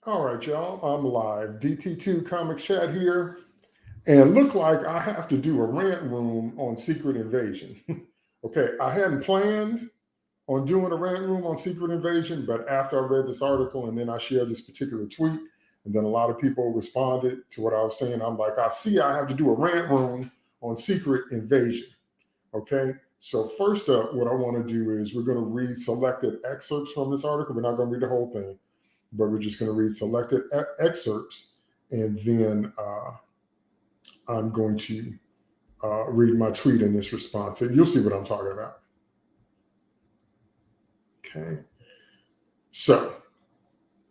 All right, y'all. I'm live. DT2 Comics Chat here. And look like I have to do a rant room on Secret Invasion. Okay, I hadn't planned on doing a rant room on Secret Invasion, but after I read this article and then I shared this particular tweet, and then a lot of people responded to what I was saying, I'm like, I see I have to do a rant room on Secret Invasion. Okay, so first up, what I want to do is we're going to read selected excerpts from this article. We're not going to read the whole thing, but we're just going to read selected excerpts, and then I'm going to read my tweet in this response, and you'll see what I'm talking about. Okay, so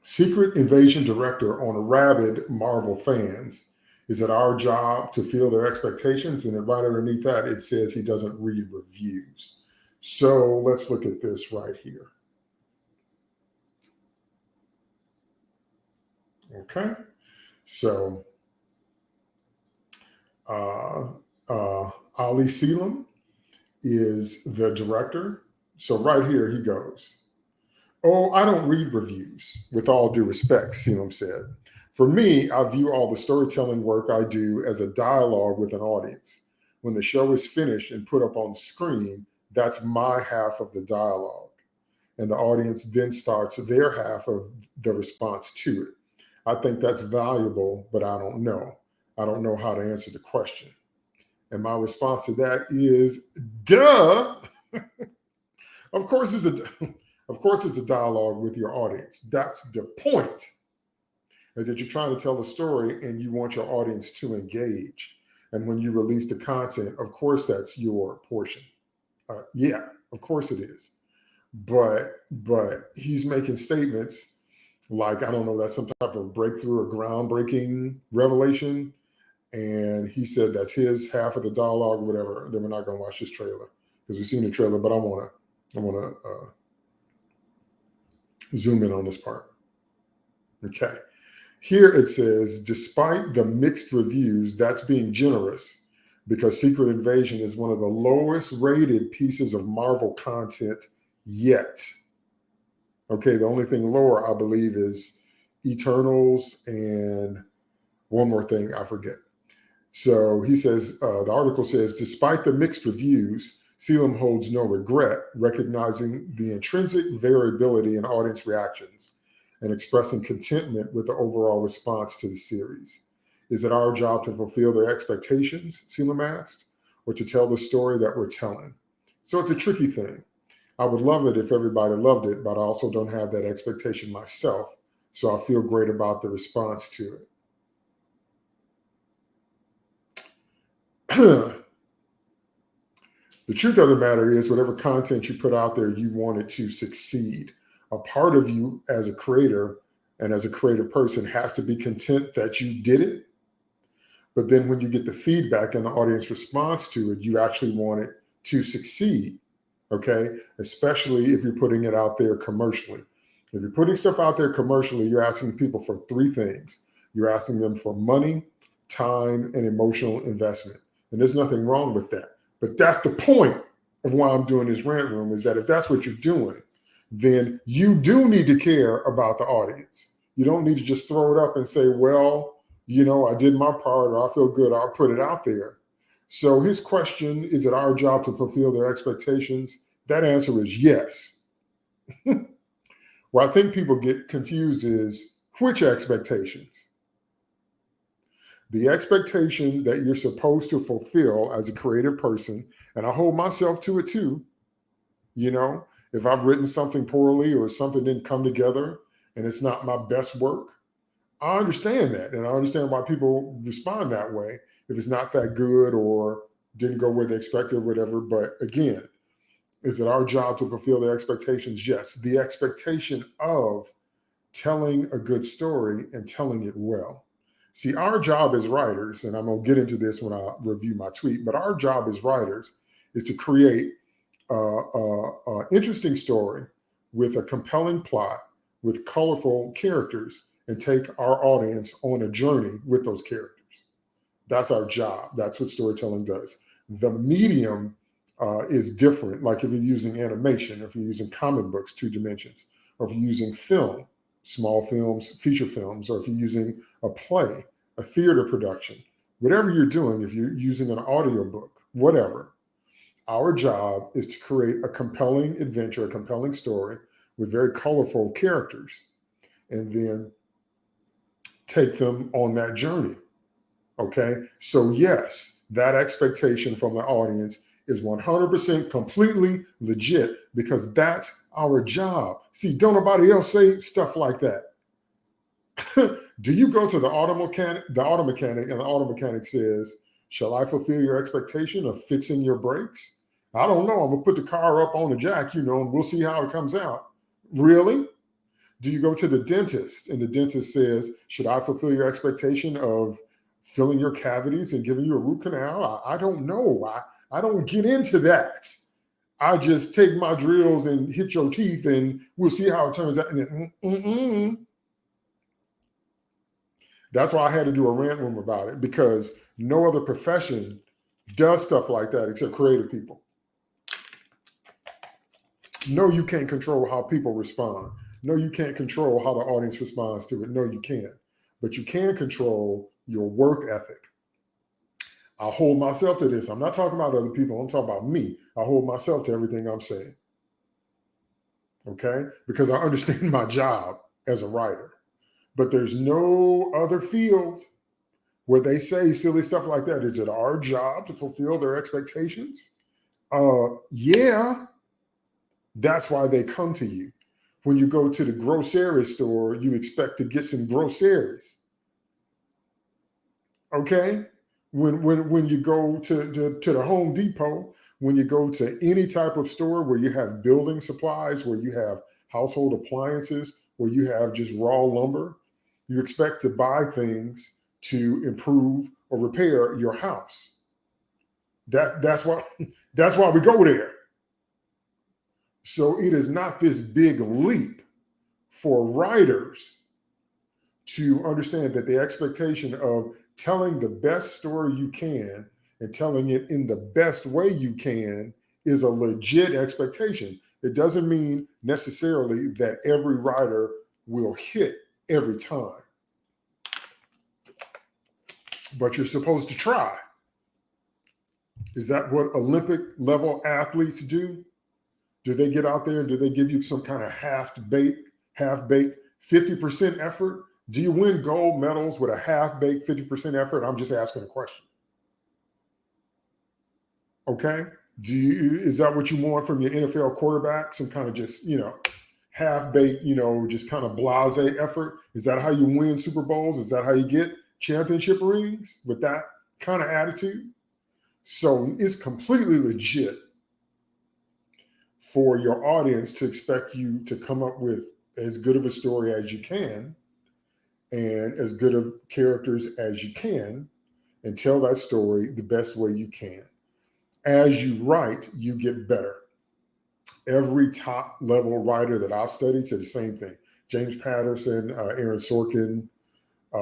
Secret Invasion director on a rabid Marvel fans. Is it our job to feel their expectations? And then right underneath that, it says he doesn't read reviews. So let's look at this right here. Okay, so Ali Selam is the director. So right here he goes. Oh, I don't read reviews, with all due respect, Selam said. For me, I view all the storytelling work I do as a dialogue with an audience. When the show is finished and put up on screen, that's my half of the dialogue. And the audience then starts their half of the response to it. I think that's valuable, but I don't know. I don't know how to answer the question. And my response to that is, duh. Of course, it's a dialogue with your audience. That's the point. Is that you're trying to tell a story and you want your audience to engage. And when you release the content, of course, that's your portion. Yeah, of course it is. But he's making statements like, I don't know, that's some type of breakthrough or groundbreaking revelation. And he said that's his half of the dialogue or whatever. Then we're not going to watch this trailer because we've seen the trailer, but I want to zoom in on this part. Okay. Here it says, despite the mixed reviews, that's being generous because Secret Invasion is one of the lowest rated pieces of Marvel content yet. Okay, the only thing lower, I believe, is Eternals and one more thing, I forget. So he says, the article says, despite the mixed reviews, Selam holds no regret, recognizing the intrinsic variability in audience reactions and expressing contentment with the overall response to the series. Is it our job to fulfill their expectations, Selam asked, or to tell the story that we're telling? So it's a tricky thing. I would love it if everybody loved it, but I also don't have that expectation myself, so I feel great about the response to it. The truth of the matter is, whatever content you put out there, you want it to succeed. A part of you as a creator and as a creative person has to be content that you did it. But then when you get the feedback and the audience response to it, you actually want it to succeed. Okay. Especially if you're putting it out there commercially. If you're putting stuff out there commercially, you're asking people for three things. You're asking them for money, time, and emotional investment. And there's nothing wrong with that. But that's the point of why I'm doing this rant room, is that if that's what you're doing, then you do need to care about the audience. You don't need to just throw it up and say, well, I did my part, or I feel good, I'll put it out there. So his question, is it our job to fulfill their expectations? That answer is yes. Where I think people get confused is which expectations? The expectation that you're supposed to fulfill as a creative person, and I hold myself to it too. If I've written something poorly or something didn't come together and it's not my best work, I understand that. And I understand why people respond that way if it's not that good or didn't go where they expected or whatever. But again, is it our job to fulfill their expectations? Yes. The expectation of telling a good story and telling it well. See, our job as writers, and I'm going to get into this when I review my tweet, but our job as writers is to create an interesting story with a compelling plot, with colorful characters, and take our audience on a journey with those characters. That's our job. That's what storytelling does. The medium is different. Like if you're using animation, if you're using comic books, 2 dimensions, or if you're using film, small films, feature films, or if you're using a play, a theater production, whatever you're doing, if you're using an audiobook, whatever, our job is to create a compelling adventure, a compelling story with very colorful characters, and then take them on that journey. Okay. So, yes, that expectation from the audience is 100% completely legit because that's our job. See, don't nobody else say stuff like that. Do you go to the auto mechanic, and the auto mechanic says, "Shall I fulfill your expectation of fixing your brakes?" I don't know. I'm gonna put the car up on the jack, and we'll see how it comes out. Really? Do you go to the dentist and the dentist says, "Should I fulfill your expectation of filling your cavities and giving you a root canal?" I don't know. I don't get into that. I just take my drills and hit your teeth and we'll see how it turns out. That's why I had to do a rant room about it, because no other profession does stuff like that except creative people. No, you can't control how people respond. No, you can't control how the audience responds to it. No, you can't. But you can control your work ethic. I hold myself to this. I'm not talking about other people. I'm talking about me. I hold myself to everything I'm saying. Okay? Because I understand my job as a writer. But there's no other field where they say silly stuff like that. Is it our job to fulfill their expectations? Yeah. That's why they come to you. When you go to the grocery store, you expect to get some groceries. Okay? When you go to the Home Depot, when you go to any type of store where you have building supplies, where you have household appliances, where you have just raw lumber, you expect to buy things to improve or repair your house. That's why we go there. So it is not this big leap for writers to understand that the expectation of telling the best story you can and telling it in the best way you can is a legit expectation. It doesn't mean necessarily that every writer will hit every time, but you're supposed to try. Is that what Olympic level athletes do? Do they get out there and do they give you some kind of half-baked 50% effort? Do you win gold medals with a half-baked 50% effort? I'm just asking a question. Okay? Is that what you want from your NFL quarterback? Some kind of just, half-baked, just kind of blasé effort? Is that how you win Super Bowls? Is that how you get championship rings, with that kind of attitude? So it's completely legit for your audience to expect you to come up with as good of a story as you can and as good of characters as you can and tell that story the best way you can. As you write, you get better. Every top level writer that I've studied said the same thing. James Patterson, Aaron Sorkin,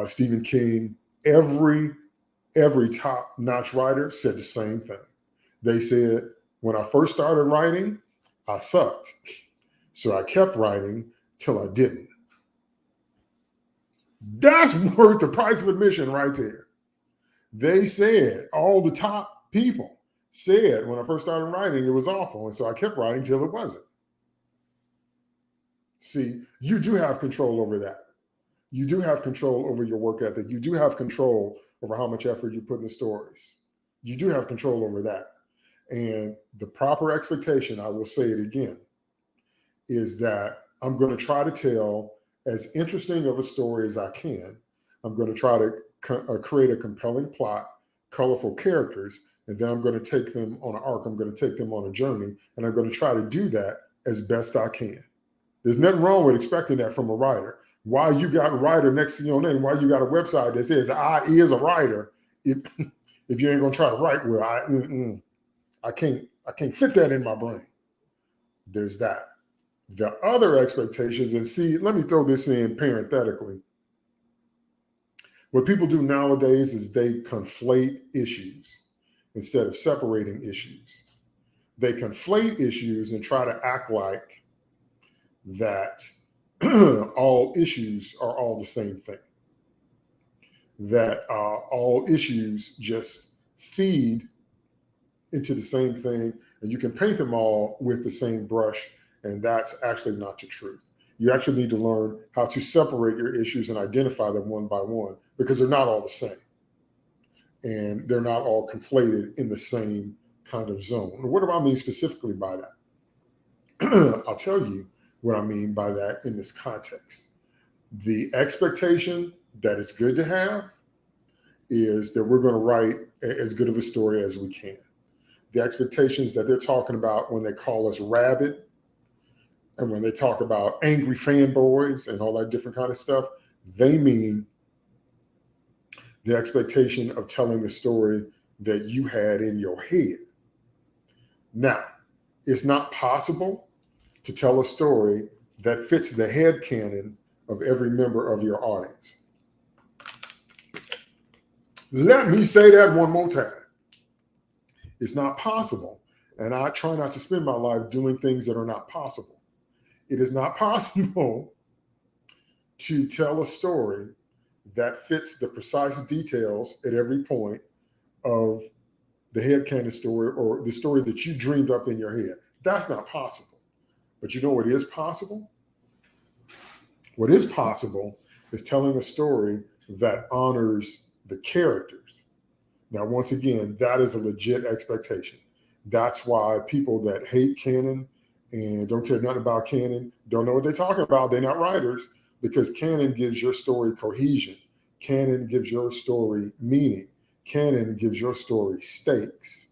Stephen King, every top notch writer said the same thing. They said, when I first started writing, I sucked. So I kept writing till I didn't. That's worth the price of admission right there. They said, all the top people said, when I first started writing, it was awful. And so I kept writing till it wasn't. See, you do have control over that. You do have control over your work ethic. You do have control over how much effort you put in the stories. You do have control over that. And the proper expectation, I will say it again, is that I'm going to try to tell as interesting of a story as I can. I'm going to try to create a compelling plot, colorful characters, and then I'm going to take them on an arc. I'm going to take them on a journey, and I'm going to try to do that as best I can. There's nothing wrong with expecting that from a writer. Why you got writer next to your name? Why you got a website that says I is a writer? If you ain't going to try to write well, I can't fit that in my brain. There's that. The other expectations, and see, let me throw this in parenthetically. What people do nowadays is they conflate issues instead of separating issues. They conflate issues and try to act like that all issues are all the same thing. That all issues just feed into the same thing, and you can paint them all with the same brush, and that's actually not the truth. You actually need to learn how to separate your issues and identify them one by one, because they're not all the same, and they're not all conflated in the same kind of zone. What do I mean specifically by that? I'll tell you what I mean by that in this context. The expectation that it's good to have is that we're going to write as good of a story as we can. The expectations that they're talking about when they call us rabid, and when they talk about angry fanboys and all that different kind of stuff, they mean the expectation of telling the story that you had in your head. Now, it's not possible to tell a story that fits the head canon of every member of your audience. Let me say that one more time. It's not possible. And I try not to spend my life doing things that are not possible. It is not possible to tell a story that fits the precise details at every point of the headcanon story, or the story that you dreamed up in your head. That's not possible. But you know what is possible? What is possible is telling a story that honors the characters. Now, once again, that is a legit expectation. That's why people that hate canon and don't care nothing about canon don't know what they're talking about. They're not writers, because canon gives your story cohesion. Canon gives your story meaning. Canon gives your story stakes.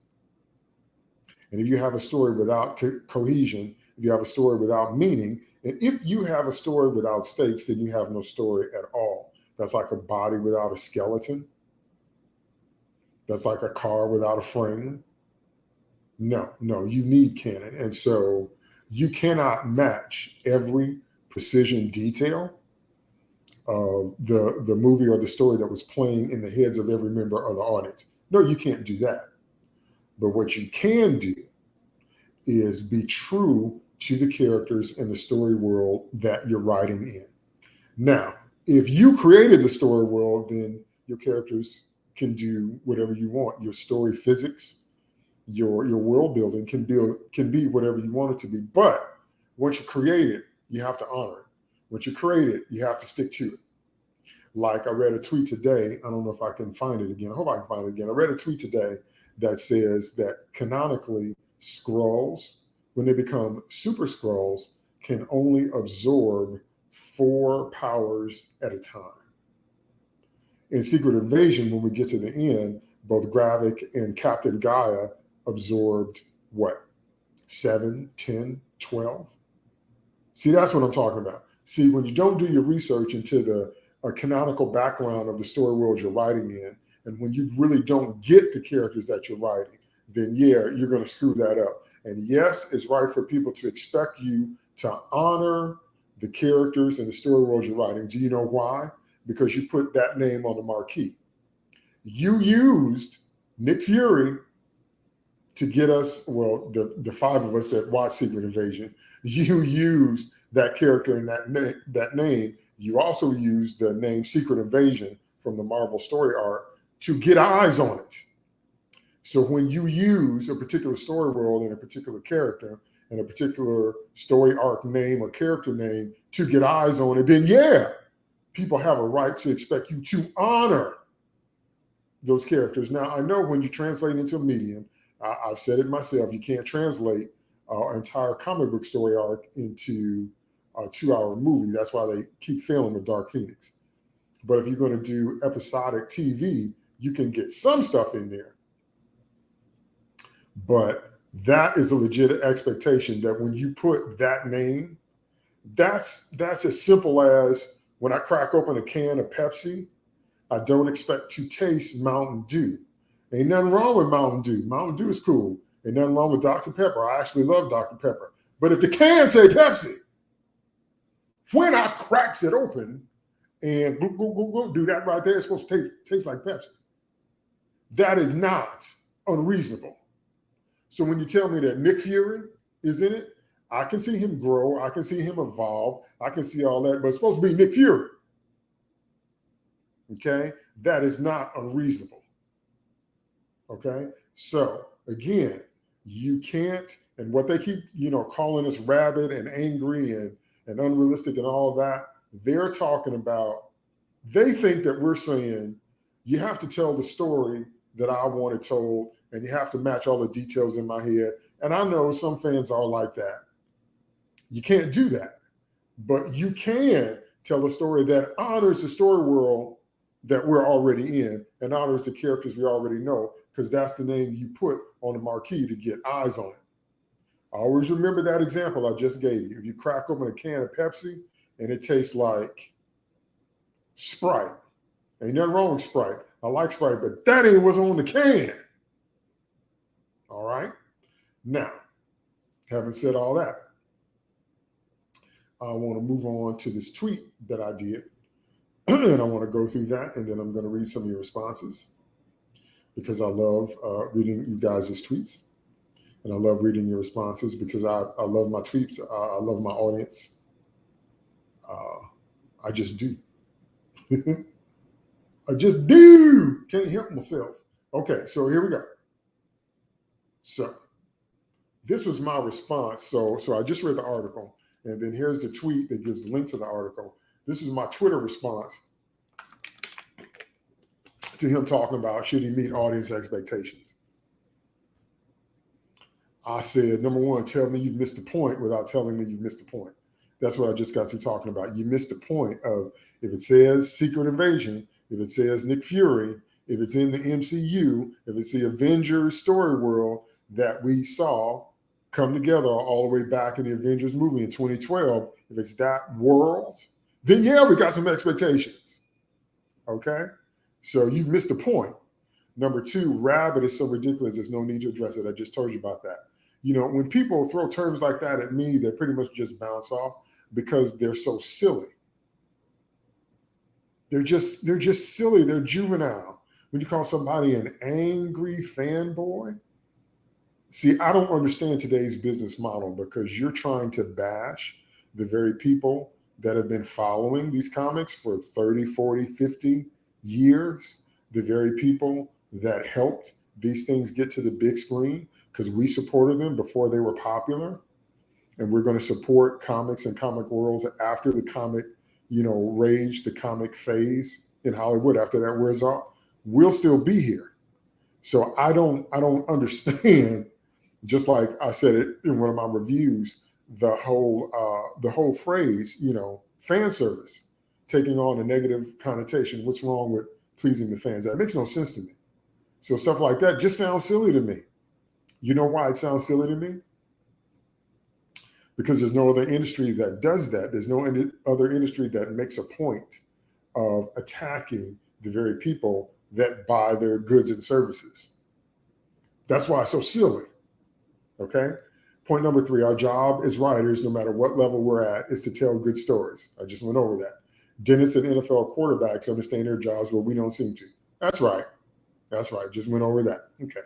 And if you have a story without cohesion, if you have a story without meaning, and if you have a story without stakes, then you have no story at all. That's like a body without a skeleton. That's like a car without a frame. No, you need canon. And so you cannot match every precision detail of the movie or the story that was playing in the heads of every member of the audience. No, you can't do that. But what you can do is be true to the characters in the story world that you're writing in. Now, if you created the story world, then your characters can do whatever you want. Your story physics, your world building can be whatever you want it to be. But once you create it, you have to honor it. Once you create it, you have to stick to it. Like I read a tweet today. I don't know if I can find it again. I hope I can find it again. I read a tweet today that says that canonically, Skrulls, when they become super Skrulls, can only absorb 4 powers at a time. In Secret Invasion, when we get to the end, both Gravik and Captain Gaia absorbed what? 7, 10, 12? See, that's what I'm talking about. See, when you don't do your research into the canonical background of the story world you're writing in, and when you really don't get the characters that you're writing, then yeah, you're going to screw that up. And yes, it's right for people to expect you to honor the characters and the story world you're writing. Do you know why? Because you put that name on the marquee. You used Nick Fury to get us, well, the 5 of us that watched Secret Invasion, you used that character and that name. You also used the name Secret Invasion from the Marvel story arc to get eyes on it. So when you use a particular story world and a particular character and a particular story arc name or character name to get eyes on it, then yeah, people have a right to expect you to honor those characters. Now, I know when you translate into a medium, I've said it myself, you can't translate an entire comic book story arc into a 2-hour movie. That's why they keep filming with Dark Phoenix. But if you're going to do episodic TV, you can get some stuff in there. But that is a legit expectation that when you put that name, that's as simple as when I crack open a can of Pepsi, I don't expect to taste Mountain Dew. Ain't nothing wrong with Mountain Dew. Mountain Dew is cool. Ain't nothing wrong with Dr. Pepper. I actually love Dr. Pepper. But if the can say Pepsi, when I cracks it open and do that right there, it's supposed to taste like Pepsi. That is not unreasonable. So when you tell me that Nick Fury is in it, I can see him grow. I can see him evolve. I can see all that, but it's supposed to be Nick Fury. Okay. That is not unreasonable. Okay. So again, you can't, and what they keep, calling us rabid and angry and unrealistic and all of that, they're talking about, they think that we're saying you have to tell the story that I want it told, and you have to match all the details in my head. And I know some fans are like that. You can't do that, but you can tell a story that honors the story world that we're already in and honors the characters we already know, because that's the name you put on the marquee to get eyes on it. Always remember that example I just gave you. If you crack open a can of Pepsi and it tastes like Sprite, ain't nothing wrong with Sprite. I like Sprite, but that ain't what's on the can. All right? Now, having said all that, I want to move on to this tweet that I did. And I want to go through that, and then I'm going to read some of your responses, because I love reading you guys' tweets. And I love reading your responses because I love my tweets. I love my audience. I just do. I just do. Can't help myself. Okay, so here we go. So this was my response. So I just read the article, and then here's the tweet that gives the link to the article. This is my Twitter response to him talking about should he meet audience expectations. I said, number one, tell me you've missed the point without telling me you've missed the point. That's what I just got through talking about. You missed the point of, if it says Secret Invasion, if it says Nick Fury, if it's in the MCU, if it's the Avengers story world that we saw come together all the way back in the Avengers movie in 2012, if it's that world, then yeah, we got some expectations. Okay? So you've missed the point. Number two, rabid is so ridiculous, there's no need to address it. I just told you about that. When people throw terms like that at me, they pretty much just bounce off because they're so silly. They're just silly. They're juvenile. When you call somebody an angry fanboy, see, I don't understand today's business model, because you're trying to bash the very people that have been following these comics for 30, 40, 50 years, the very people that helped these things get to the big screen, because we supported them before they were popular. And we're going to support comics and comic worlds after the comic, rage, the comic phase in Hollywood. After that wears off, we'll still be here. So I don't understand, just like I said it in one of my reviews, the whole phrase, fan service, taking on a negative connotation. What's wrong with pleasing the fans? That makes no sense to me. So stuff like that just sounds silly to me. You know why it sounds silly to me? Because there's no other industry that does that. There's no other industry that makes a point of attacking the very people that buy their goods and services. That's why it's so silly. Okay? Point number three, our job as writers, no matter what level we're at, is to tell good stories. I just went over that. Dentists and NFL quarterbacks understand their jobs, but we don't seem to. That's right. That's right. Just went over that. Okay.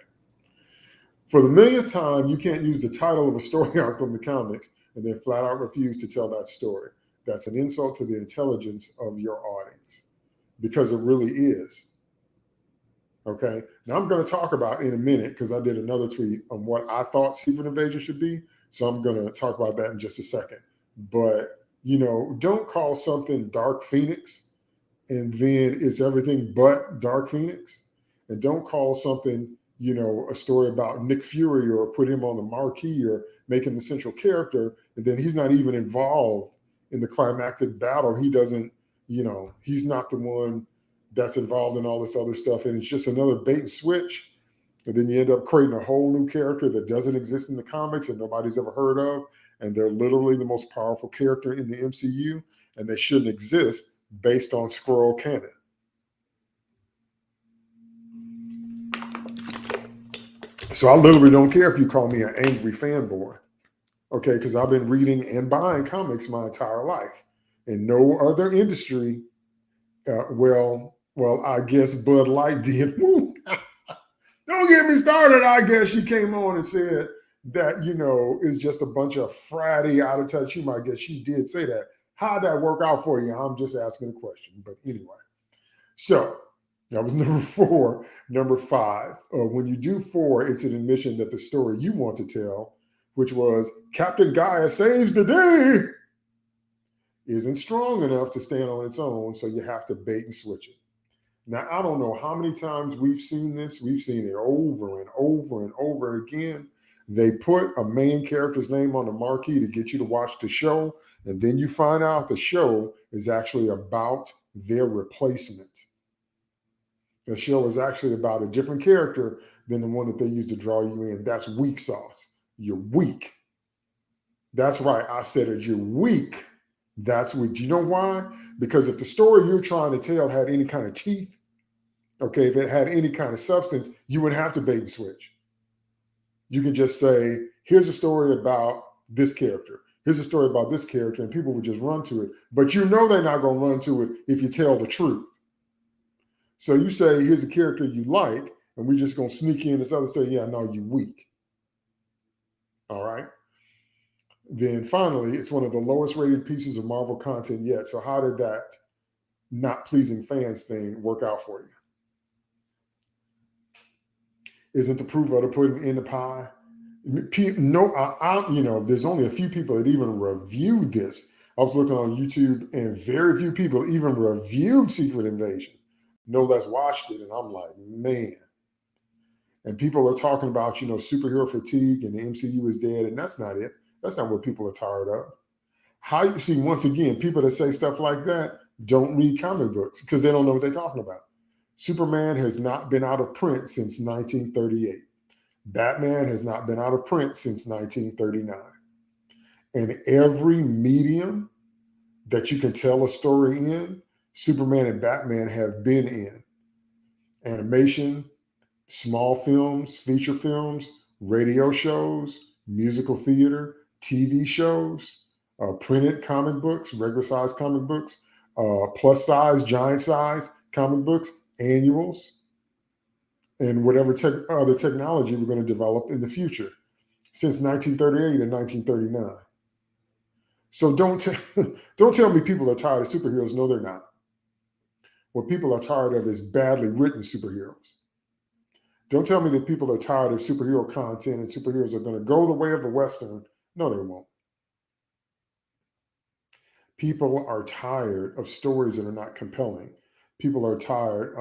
For the millionth time, you can't use the title of a story arc from the comics and then flat out refuse to tell that story. That's an insult to the intelligence of your audience, because it really is. Okay. Now I'm going to talk about in a minute, because I did another tweet on what I thought Secret Invasion should be. So I'm going to talk about that in just a second. But, don't call something Dark Phoenix and then it's everything but Dark Phoenix. And don't call something, a story about Nick Fury or put him on the marquee or make him the central character, and then he's not even involved in the climactic battle. He doesn't, he's not the one that's involved in all this other stuff, and it's just another bait and switch. And then you end up creating a whole new character that doesn't exist in the comics and nobody's ever heard of, and they're literally the most powerful character in the MCU, and they shouldn't exist based on Skrull canon. So I literally don't care if you call me an angry fanboy, okay? Because I've been reading and buying comics my entire life. In no other industry, well, I guess Bud Light did. Don't get me started. I guess she came on and said that, is just a bunch of fratty, out of touch humor. I guess she did say that. How'd that work out for you? I'm just asking a question. But anyway, so that was number 4. Number 5, when you do 4, it's an admission that the story you want to tell, which was Captain Gaia saves the day, isn't strong enough to stand on its own, so you have to bait and switch it. Now, I don't know how many times we've seen this. We've seen it over and over and over again. They put a main character's name on the marquee to get you to watch the show, and then you find out the show is actually about their replacement. The show is actually about a different character than the one that they used to draw you in. That's weak sauce. You're weak. That's right. I said it. You're weak. That's weak. Do you know why? Because if the story you're trying to tell had any kind of teeth, okay, if it had any kind of substance, you wouldn't have to bait and switch. You can just say, here's a story about this character. Here's a story about this character, and people would just run to it. But they're not going to run to it if you tell the truth. So you say, here's a character you like, and we're just going to sneak in this other story. Yeah, no, you're weak. All right. Then finally, it's one of the lowest rated pieces of Marvel content yet. So how did that not pleasing fans thing work out for you? Isn't the proof of the pudding in the pie? No, there's only a few people that even reviewed this. I was looking on YouTube, and very few people even reviewed Secret Invasion, no less watched it. And I'm like, man. And people are talking about, superhero fatigue and the MCU is dead. And that's not it. That's not what people are tired of. How you see, once again, people that say stuff like that don't read comic books because they don't know what they're talking about. Superman has not been out of print since 1938. Batman has not been out of print since 1939. And every medium that you can tell a story in, Superman and Batman have been in. Animation, small films, feature films, radio shows, musical theater, TV shows, printed comic books, regular size comic books, plus size, giant size comic books, annuals, and whatever other technology we're going to develop in the future since 1938 and 1939. So don't tell me people are tired of superheroes. No, they're not. What people are tired of is badly written superheroes. Don't tell me that people are tired of superhero content and superheroes are going to go the way of the Western. No, they won't. People are tired of stories that are not compelling. People are tired.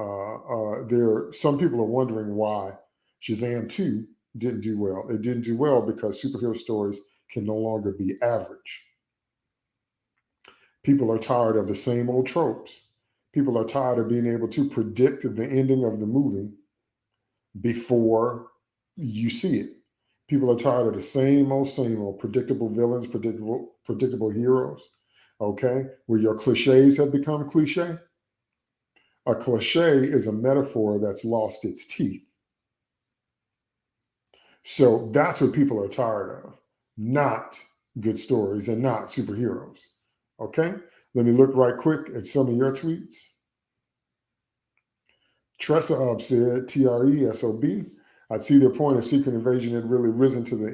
Some people are wondering why Shazam 2 didn't do well. It didn't do well because superhero stories can no longer be average. People are tired of the same old tropes. People are tired of being able to predict the ending of the movie before you see it. People are tired of the same old predictable villains, predictable heroes. Okay, where your cliches have become cliche. A cliche is a metaphor that's lost its teeth. So that's what people are tired of, not good stories and not superheroes. Okay, let me look right quick at some of your tweets. Tressa said, TRESOB, I'd see their point if Secret Invasion had really risen the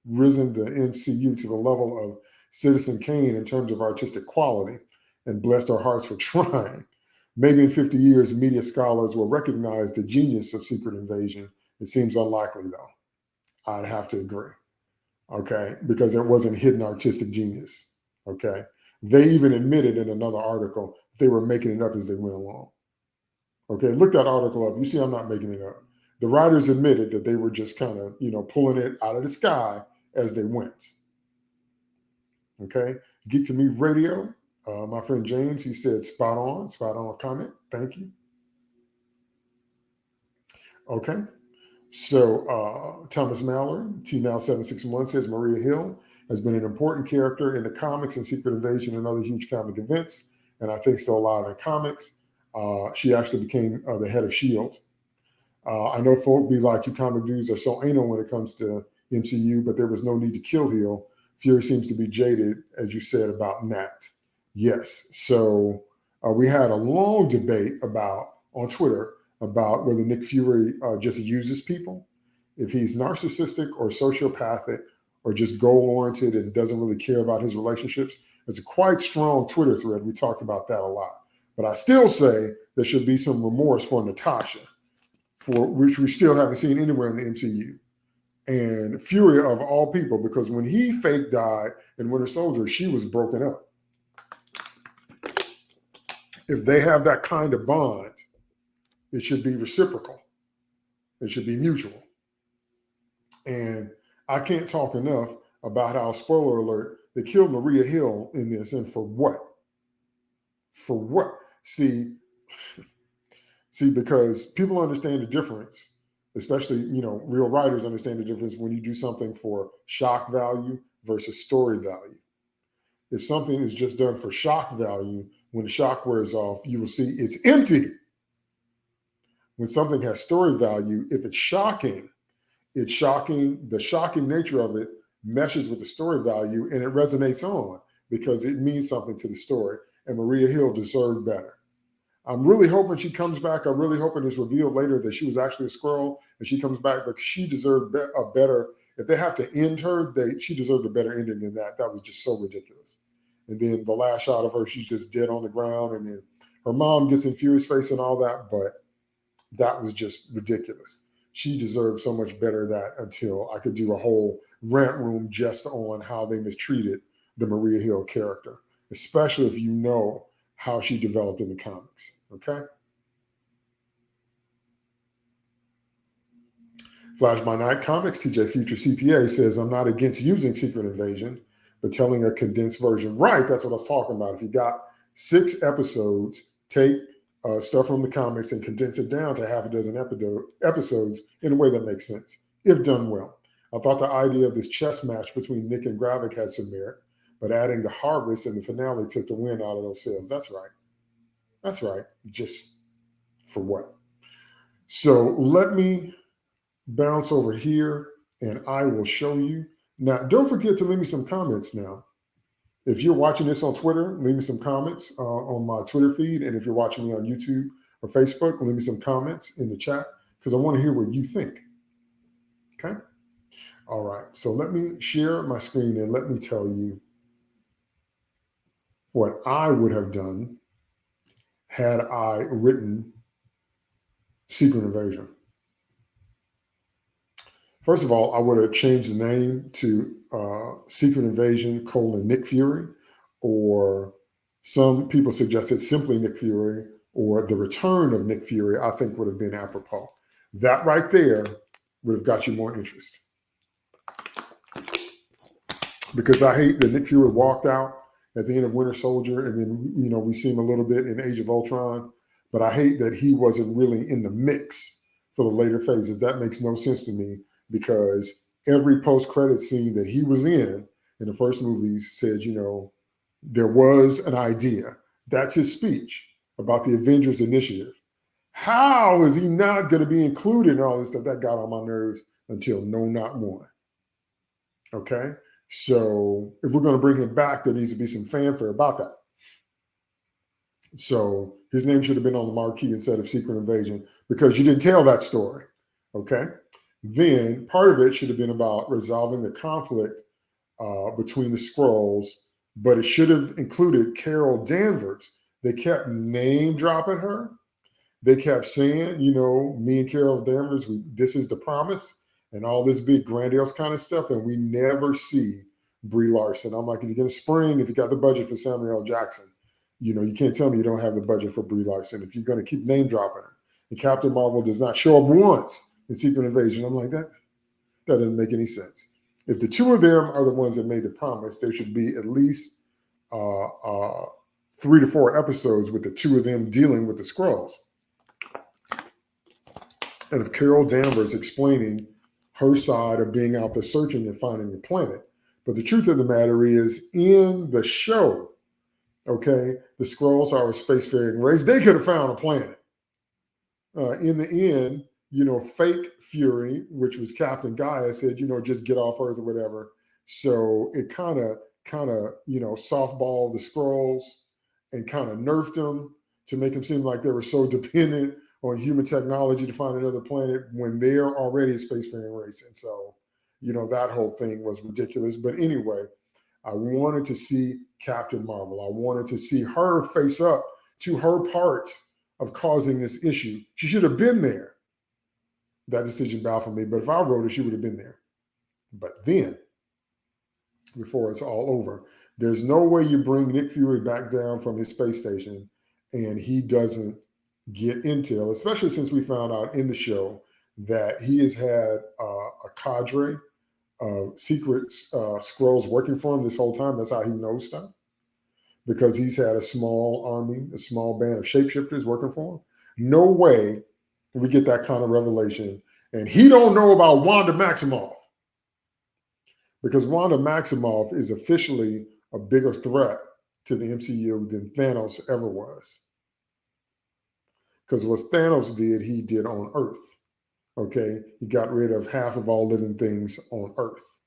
MCU to the level of Citizen Kane in terms of artistic quality and blessed our hearts for trying. Maybe in 50 years, media scholars will recognize the genius of Secret Invasion. It seems unlikely, though. I'd have to agree, okay, because it wasn't hidden artistic genius, okay? They even admitted in another article they were making it up as they went along. Okay, look that article up. You see, I'm not making it up. The writers admitted that they were just kind of, pulling it out of the sky as they went. Okay, Geek to Me Radio. My friend James, he said, spot on comment. Thank you. Okay, so Thomas Mallory, TMal761 says Maria Hill has been an important character in the comics and Secret Invasion and other huge comic events, and I think still alive in comics. She actually became the head of S.H.I.E.L.D. I know folk be like, you comic dudes are so anal when it comes to MCU, but there was no need to kill Hill. Fury seems to be jaded, as you said, about Nat. Yes. So we had a long debate on Twitter about whether Nick Fury just uses people. If he's narcissistic or sociopathic or just goal-oriented and doesn't really care about his relationships, it's a quite strong Twitter thread. We talked about that a lot. But I still say there should be some remorse for Natasha, for which we still haven't seen anywhere in the MCU. And Fury of all people, because when he fake died in Winter Soldier, she was broken up. If they have that kind of bond, it should be reciprocal. It should be mutual. And I can't talk enough about how, spoiler alert, they killed Maria Hill in this. And for what? For what? See, because people understand the difference, especially, real writers understand the difference when you do something for shock value versus story value. If something is just done for shock value, when the shock wears off, you will see it's empty. When something has story value, if it's shocking, the shocking nature of it meshes with the story value and it resonates on because it means something to the story. And Maria Hill deserved better. I'm really hoping she comes back. I'm really hoping it's revealed later that she was actually a Skrull and she comes back, but she deserved a better, if they have to end her, she deserved a better ending than that. That was just so ridiculous. And then the last shot of her, she's just dead on the ground. And then her mom gets in Fury's face and all that, but that was just ridiculous. She deserved so much better that until I could do a whole rant room just on how they mistreated the Maria Hill character, especially if you know how she developed in the comics. Okay. Flash by Night Comics, TJ Future CPA says, I'm not against using Secret Invasion, but telling a condensed version. Right. That's what I was talking about. If you got 6 episodes, take stuff from the comics and condense it down to half a dozen episodes in a way that makes sense, if done well. I thought the idea of this chess match between Nick and Gravik had some merit, but adding the harvest in the finale took the wind out of those sails. That's right. That's right. Just for what? So let me bounce over here and I will show you. Now, don't forget to leave me some comments now. If you're watching this on Twitter, leave me some comments on my Twitter feed. And if you're watching me on YouTube or Facebook, leave me some comments in the chat because I want to hear what you think. Okay. All right. So let me share my screen and let me tell you what I would have done had I written Secret Invasion. First of all, I would have changed the name to Secret Invasion: Nick Fury, or some people suggested simply Nick Fury, or The Return of Nick Fury, I think would have been apropos. That right there would have got you more interest. Because I hate that Nick Fury walked out at the end of Winter Soldier, and then, we see him a little bit in Age of Ultron, but I hate that he wasn't really in the mix for the later phases. That makes no sense to me, because every post-credit scene that he was in the first movies said, there was an idea. That's his speech about the Avengers Initiative. How is he not going to be included in all this stuff? That got on my nerves until No Not One. Okay? So if we're going to bring him back, there needs to be some fanfare about that. So his name should have been on the marquee instead of Secret Invasion, because you didn't tell that story. Okay? Then part of it should have been about resolving the conflict between the Skrulls, but it should have included Carol Danvers. They kept name dropping her. They kept saying, me and Carol Danvers, this is the promise, and all this big grandiose kind of stuff, and we never see Brie Larson. I'm like, if you're going to spring, if you got the budget for Samuel L. Jackson, you can't tell me you don't have the budget for Brie Larson if you're going to keep name dropping her. And Captain Marvel does not show up once in Secret Invasion. I'm like, that doesn't make any sense. If the two of them are the ones that made the promise, there should be at least 3 to 4 episodes with the two of them dealing with the Skrulls. And of Carol Danvers explaining her side of being out there searching and finding the planet. But the truth of the matter is, in the show, okay, the Skrulls are a spacefaring race. They could have found a planet. In the end, fake Fury, which was Captain Gaia, said, just get off Earth or whatever. So it kind of, softballed the Skrulls and kind of nerfed them to make them seem like they were so dependent on human technology to find another planet when they're already a spacefaring race. And so, that whole thing was ridiculous. But anyway, I wanted to see Captain Marvel. I wanted to see her face up to her part of causing this issue. She should have been there. That decision baffled me. But if I wrote it, she would have been there. But then, before it's all over, there's no way you bring Nick Fury back down from his space station and he doesn't get intel, especially since we found out in the show that he has had a cadre of secret Skrulls working for him this whole time. That's how he knows stuff, because he's had a small army, a small band of shapeshifters working for him. No way we get that kind of revelation. And he don't know about Wanda Maximoff, because Wanda Maximoff is officially a bigger threat to the MCU than Thanos ever was. Because what Thanos did, he did on Earth. Okay, he got rid of half of all living things on Earth.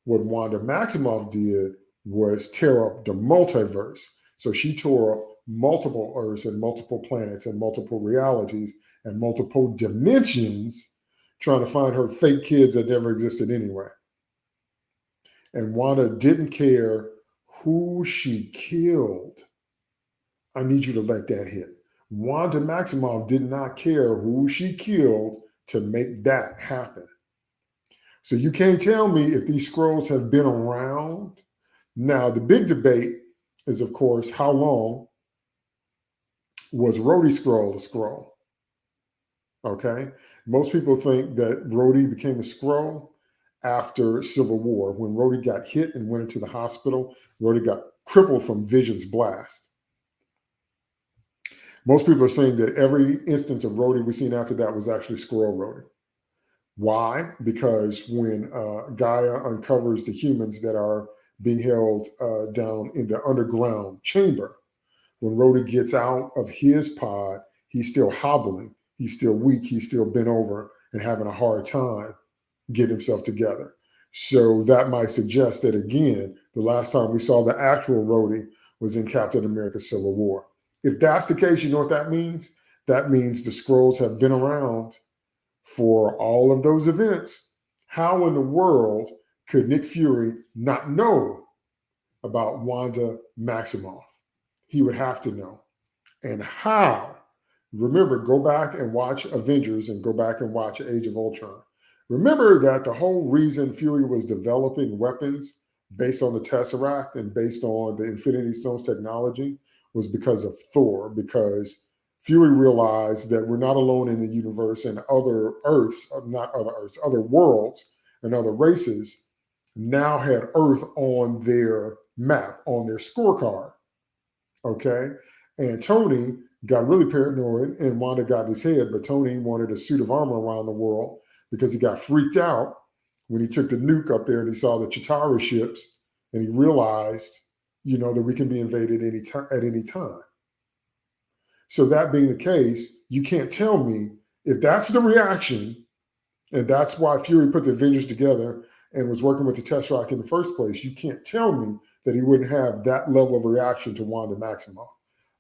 What Wanda Maximoff did was tear up the multiverse. So she tore up multiple Earths and multiple planets and multiple realities and multiple dimensions, trying to find her fake kids that never existed anyway. And Wanda didn't care who she killed. I need you to let that hit. Wanda Maximoff did not care who she killed to make that happen. So you can't tell me if these Skrulls have been around. Now, the big debate is, of course, how long was Rhodey Skrull a Skrull? Okay. Most people think that Rhodey became a Skrull after Civil War. When Rhodey got hit and went into the hospital, Rhodey got crippled from Vision's blast. Most people are saying that every instance of Rhodey we've seen after that was actually Skrull Rhodey. Why? Because when Gaia uncovers the humans that are being held down in the underground chamber, when Rhodey gets out of his pod, he's still hobbling, he's still weak, he's still bent over and having a hard time getting himself together. So that might suggest that, again, the last time we saw the actual Rhodey was in Captain America Civil War. If that's the case, you know what that means? That means the Skrulls have been around for all of those events. How in the world could Nick Fury not know about Wanda Maximoff? He would have to know. And how? Remember, go back and watch Avengers and go back and watch Age of Ultron. Remember that the whole reason Fury was developing weapons based on the Tesseract and based on the Infinity Stones technology was because of Thor, because Fury realized that we're not alone in the universe, and other Earths, not other Earths, other worlds and other races now had Earth on their map, on their scorecard. Okay. And Tony got really paranoid and Wanda got in his head, but Tony wanted a suit of armor around the world because he got freaked out when he took the nuke up there and he saw the Chitauri ships, and he realized, that we can be invaded at any time. So that being the case, you can't tell me if that's the reaction, and that's why Fury put the Avengers together and was working with the Tesseract in the first place. You can't tell me that he wouldn't have that level of reaction to Wanda Maximoff,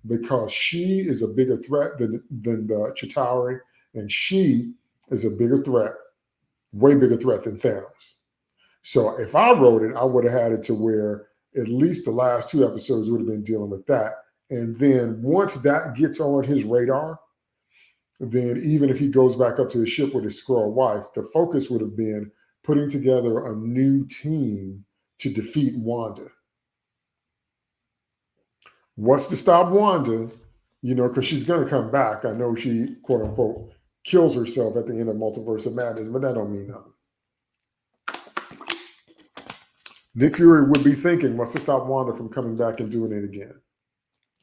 because she is a bigger threat than the Chitauri, and she is a bigger threat, way bigger threat than Thanos. So if I wrote it, I would have had it to where at least the last 2 episodes would have been dealing with that. And then once that gets on his radar, then even if he goes back up to his ship with his Skrull wife, the focus would have been putting together a new team to defeat Wanda. What's to stop Wanda? Because she's going to come back. I know she, quote unquote, kills herself at the end of Multiverse of Madness, but that don't mean nothing. Nick Fury would be thinking, what's to stop Wanda from coming back and doing it again?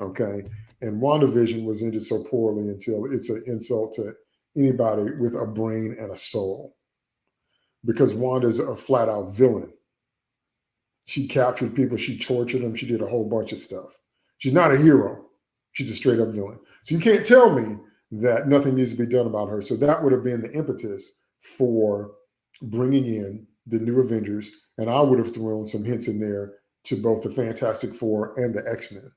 Okay. And WandaVision was ended so poorly until it's an insult to anybody with a brain and a soul, because Wanda's a flat out villain. She captured people. She tortured them. She did a whole bunch of stuff. She's not a hero. She's a straight up villain. So you can't tell me that nothing needs to be done about her. So that would have been the impetus for bringing in the new Avengers. And I would have thrown some hints in there to both the Fantastic Four and the X-Men.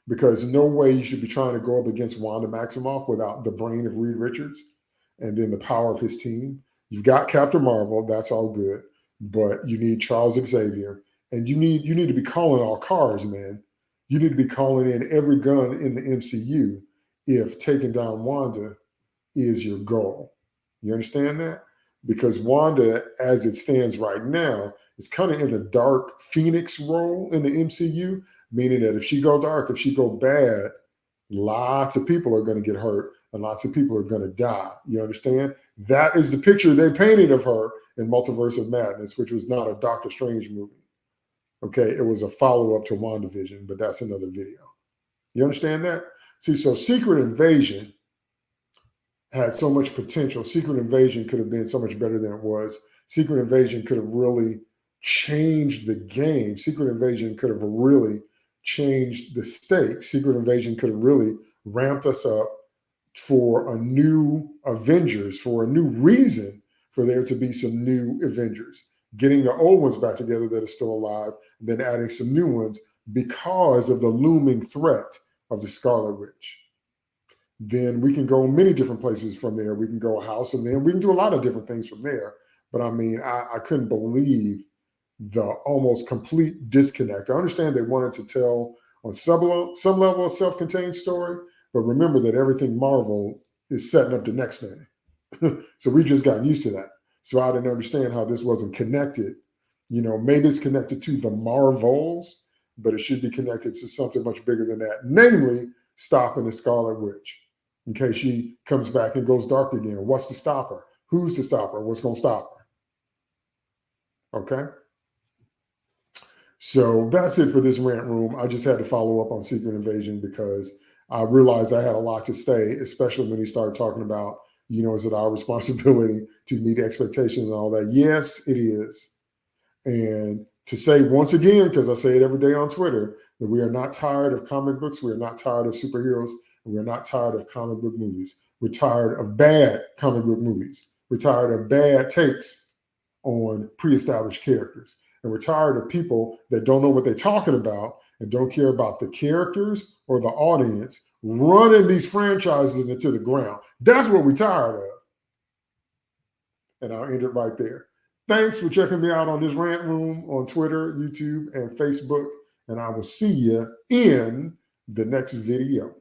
because no way you should be trying to go up against Wanda Maximoff without the brain of Reed Richards and then the power of his team. You've got Captain Marvel, that's all good, but you need Charles Xavier, and you need to be calling all cards, man. You need to be calling in every gun in the MCU if taking down Wanda is your goal. You understand that? Because Wanda, as it stands right now, is kind of in the dark Phoenix role in the MCU, meaning that if she go dark, if she go bad, lots of people are going to get hurt and lots of people are going to die. You understand? That is the picture they painted of her in Multiverse of Madness, which was not a Doctor Strange movie. Okay, it was a follow-up to WandaVision, but that's another video. You understand that? See, so Secret Invasion had so much potential. Secret Invasion could have been so much better than it was. Secret Invasion could have really changed the game. Secret Invasion could have really changed the stakes. Secret Invasion could have really ramped us up for a new Avengers, for a new reason for there to be some new Avengers. Getting the old ones back together that are still alive, and then adding some new ones because of the looming threat of the Scarlet Witch. Then we can go many different places from there. We can go House of M. We can do a lot of different things from there. But I mean, I couldn't believe the almost complete disconnect. I understand they wanted to tell on some level a self-contained story, but remember that everything Marvel is setting up the next thing. So we just got used to that. So I didn't understand how this wasn't connected. You know, maybe it's connected to the Marvels, but it should be connected to something much bigger than that, namely stopping the Scarlet Witch in case she comes back and goes dark again. What's to stop her? Who's to stop her? What's going to stop her? Okay. So that's it for this rant room. I just had to follow up on Secret Invasion because I realized I had a lot to say, especially when he started talking about, you know, is it our responsibility to meet expectations and all that? Yes, it is. And to say once again, because I say it every day on Twitter, that we are not tired of comic books. We are not tired of superheroes. And we're not tired of comic book movies. We're tired of bad comic book movies. We're tired of bad takes on pre-established characters. And we're tired of people that don't know what they're talking about and don't care about the characters or the audience running these franchises into the ground. That's what we're tired of. And I'll end it right there. Thanks for checking me out on this rant room on Twitter, YouTube, and Facebook. And I will see you in the next video.